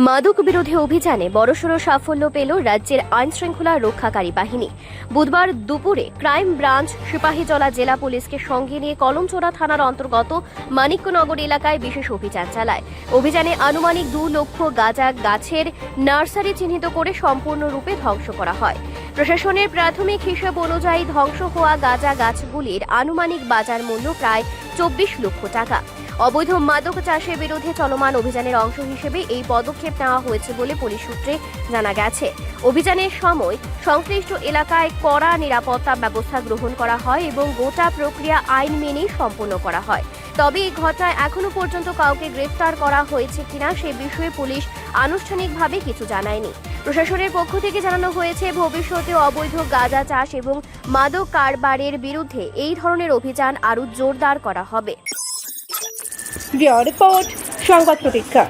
মাদক বিরোধী অভিযানে বড়সড় সাফল্য পেল রাজ্যের আইনশৃঙ্খলা রক্ষাকারী বাহিনী। বুধবার দুপুরে ক্রাইম ব্রাঞ্চ সিপাহীজলা জেলা পুলিশকে সঙ্গে নিয়ে কলমচোরা থানার অন্তর্গত মানিক্যনগর এলাকায় বিশেষ অভিযান চালায়। অভিযানে আনুমানিক 2 লক্ষ গাঁজা গাছের নার্সারি চিহ্নিত করে সম্পূর্ণরূপে ধ্বংস করা হয়। প্রশাসনের প্রাথমিক হিসাব অনুযায়ী ধ্বংস হওয়া গাঁজা গাছগুলির আনুমানিক বাজার মূল্য প্রায় 24 লক্ষ টাকা। অবৈধ মাদক চাষের বিরুদ্ধে চলমান অভিযানের অংশ হিসেবে এই পদক্ষেপ নেওয়া হয়েছে বলে পুলিশ সূত্রে জানা গেছে। অভিযানের সময় সংশ্লিষ্ট এলাকায় কড়া নিরাপত্তা ব্যবস্থা গ্রহণ করা হয় এবং গোটা প্রক্রিয়া আইন মেনেই সম্পন্ন করা হয়। তবে এই ঘটনায় এখনো পর্যন্ত কাউকে গ্রেফতার করা হয়েছে কিনা সে বিষয়ে পুলিশ আনুষ্ঠানিকভাবে কিছু জানায়নি। প্রশাসনের পক্ষ থেকে জানানো হয়েছে, ভবিষ্যতে অবৈধ গাঁজা চাষ এবং মাদক কারবারের বিরুদ্ধে এই ধরনের অভিযান আরও জোরদার করা হবে। রিপোর্ট সংবাদ প্রতীক্ষা।